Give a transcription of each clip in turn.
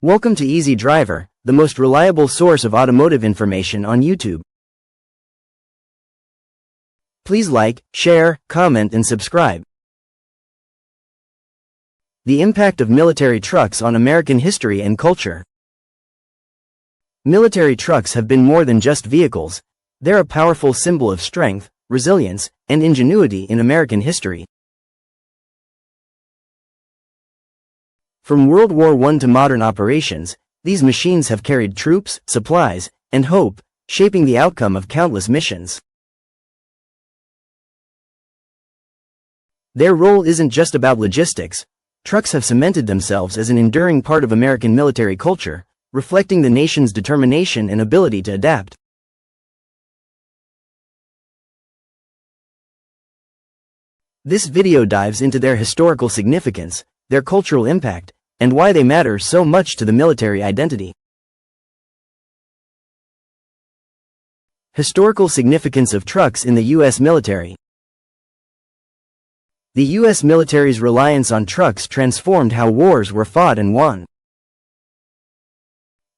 Welcome to Easy Driver, the most reliable source of automotive information on YouTube. Please like, share, comment and subscribe. The impact of military trucks on American history and culture. Military trucks have been more than just vehicles. They're a powerful symbol of strength, resilience, and ingenuity in American history. From World War I to modern operations, these machines have carried troops, supplies, and hope, shaping the outcome of countless missions. Their role isn't just about logistics. Trucks have cemented themselves as an enduring part of American military culture, reflecting the nation's determination and ability to adapt. This video dives into their historical significance, their cultural impact, and why they matter so much to the military identity. Historical significance of trucks in the U.S. military. The U.S. military's reliance on trucks transformed how wars were fought and won.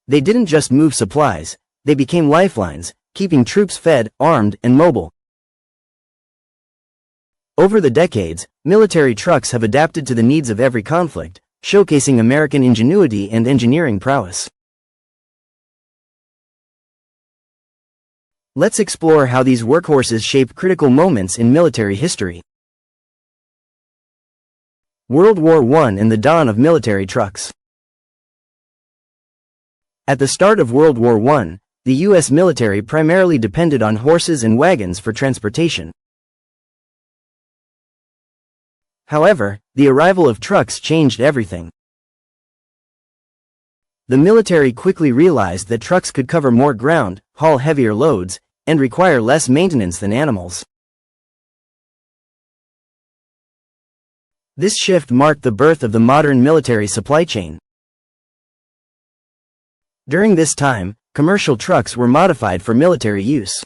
They didn't just move supplies, they became lifelines, keeping troops fed, armed, and mobile. Over the decades, military trucks have adapted to the needs of every conflict, showcasing American ingenuity and engineering prowess. Let's explore how these workhorses shape critical moments in military history. World War I and the dawn of military trucks. At the start of World War I, the U.S. military primarily depended on horses and wagons for transportation. However, the arrival of trucks changed everything. The military quickly realized that trucks could cover more ground, haul heavier loads, and require less maintenance than animals. This shift marked the birth of the modern military supply chain. During this time, commercial trucks were modified for military use.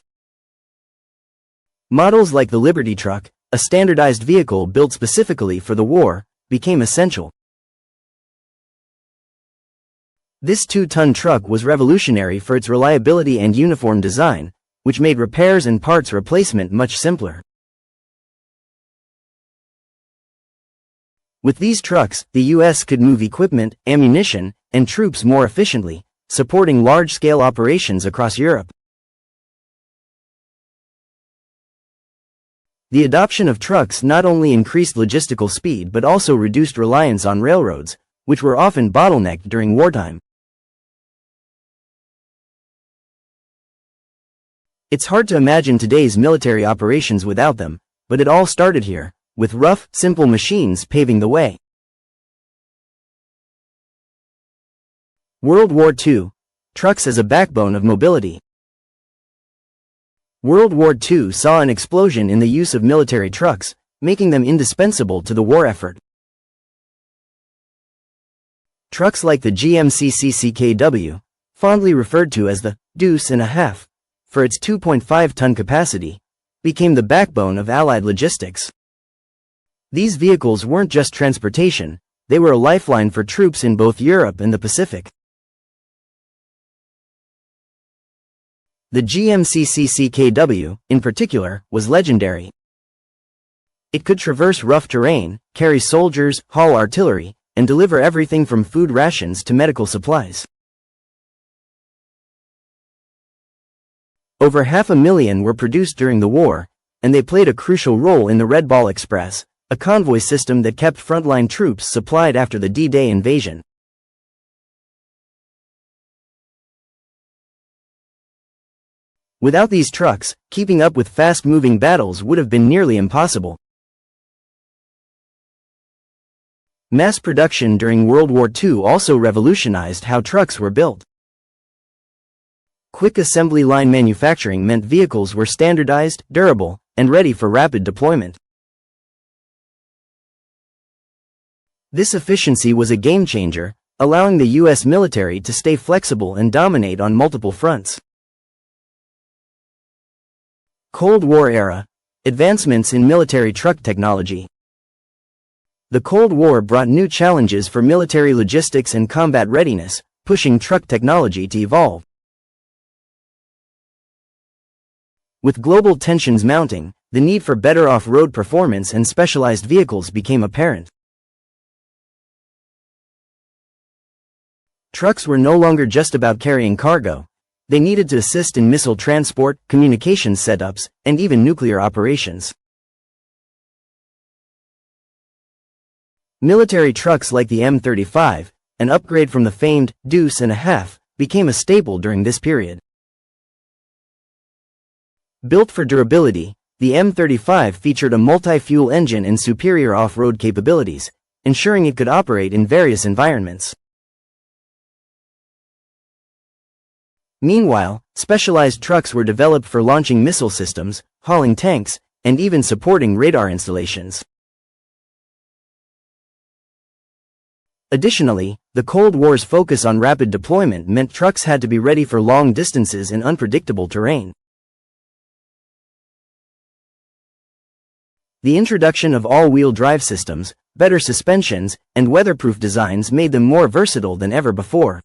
Models like the Liberty truck, a standardized vehicle built specifically for the war, became essential. This 2-ton truck was revolutionary for its reliability and uniform design, which made repairs and parts replacement much simpler. With these trucks, the U.S. could move equipment, ammunition, and troops more efficiently, supporting large-scale operations across Europe. The adoption of trucks not only increased logistical speed but also reduced reliance on railroads, which were often bottlenecked during wartime. It's hard to imagine today's military operations without them, but it all started here, with rough, simple machines paving the way. World War II. Trucks as a backbone of mobility. World War II saw an explosion in the use of military trucks, making them indispensable to the war effort. Trucks like the GMC CCKW, fondly referred to as the Deuce and a Half, for its 2.5-ton capacity, became the backbone of Allied logistics. These vehicles weren't just transportation, they were a lifeline for troops in both Europe and the Pacific. The GMC CCKW, in particular, was legendary. It could traverse rough terrain, carry soldiers, haul artillery, and deliver everything from food rations to medical supplies. Over 500,000 were produced during the war, and they played a crucial role in the Red Ball Express, a convoy system that kept frontline troops supplied after the D-Day invasion. Without these trucks, keeping up with fast-moving battles would have been nearly impossible. Mass production during World War II also revolutionized how trucks were built. Quick assembly line manufacturing meant vehicles were standardized, durable, and ready for rapid deployment. This efficiency was a game-changer, allowing the U.S. military to stay flexible and dominate on multiple fronts. Cold War era. Advancements in military truck technology. The Cold War brought new challenges for military logistics and combat readiness, pushing truck technology to evolve. With global tensions mounting, the need for better off-road performance and specialized vehicles became apparent. Trucks were no longer just about carrying cargo. They needed to assist in missile transport, communications setups, and even nuclear operations. Military trucks like the M35, an upgrade from the famed Deuce and a Half, became a staple during this period. Built for durability, the M35 featured a multi-fuel engine and superior off-road capabilities, ensuring it could operate in various environments. Meanwhile, specialized trucks were developed for launching missile systems, hauling tanks, and even supporting radar installations. Additionally, the Cold War's focus on rapid deployment meant trucks had to be ready for long distances in unpredictable terrain. The introduction of all-wheel drive systems, better suspensions, and weatherproof designs made them more versatile than ever before.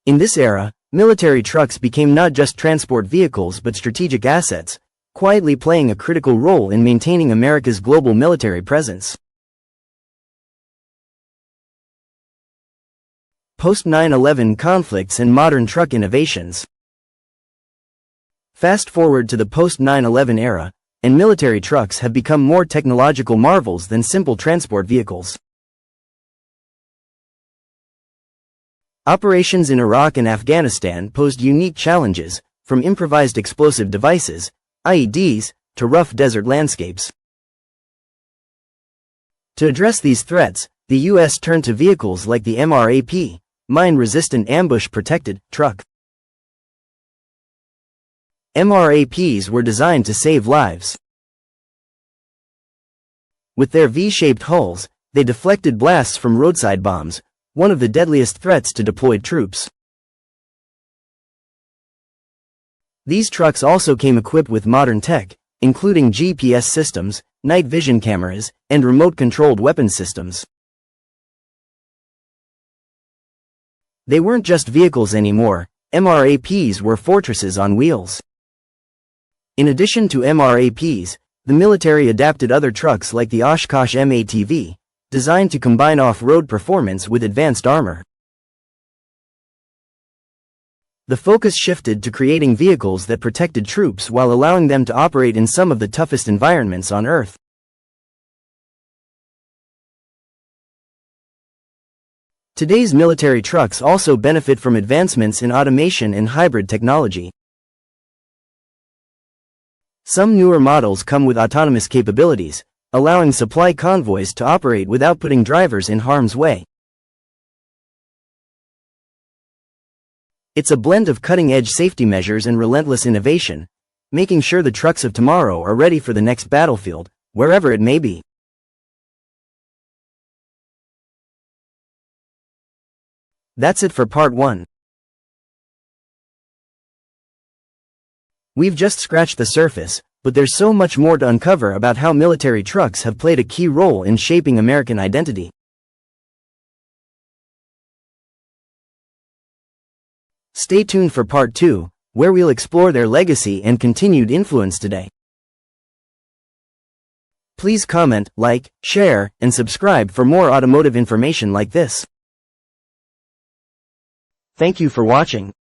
In this era, military trucks became not just transport vehicles but strategic assets, quietly playing a critical role in maintaining America's global military presence. Post-9/11 conflicts and modern truck innovations. Fast forward to the post-9/11 era, and military trucks have become more technological marvels than simple transport vehicles. Operations in Iraq and Afghanistan posed unique challenges, from improvised explosive devices, IEDs, to rough desert landscapes. To address these threats, the U.S. turned to vehicles like the MRAP, Mine-Resistant Ambush-Protected Truck. MRAPs were designed to save lives. With their V-shaped hulls, they deflected blasts from roadside bombs, one of the deadliest threats to deployed troops. These trucks also came equipped with modern tech, including GPS systems, night vision cameras, and remote-controlled weapon systems. They weren't just vehicles anymore, MRAPs were fortresses on wheels. In addition to MRAPs, the military adapted other trucks like the Oshkosh MATV, designed to combine off-road performance with advanced armor. The focus shifted to creating vehicles that protected troops while allowing them to operate in some of the toughest environments on Earth. Today's military trucks also benefit from advancements in automation and hybrid technology. Some newer models come with autonomous capabilities, allowing supply convoys to operate without putting drivers in harm's way. It's a blend of cutting-edge safety measures and relentless innovation, making sure the trucks of tomorrow are ready for the next battlefield, wherever it may be. That's it for part 1. We've just scratched the surface, but there's so much more to uncover about how military trucks have played a key role in shaping American identity. Stay tuned for part 2, where we'll explore their legacy and continued influence today. Please comment, like, share, and subscribe for more automotive information like this. Thank you for watching.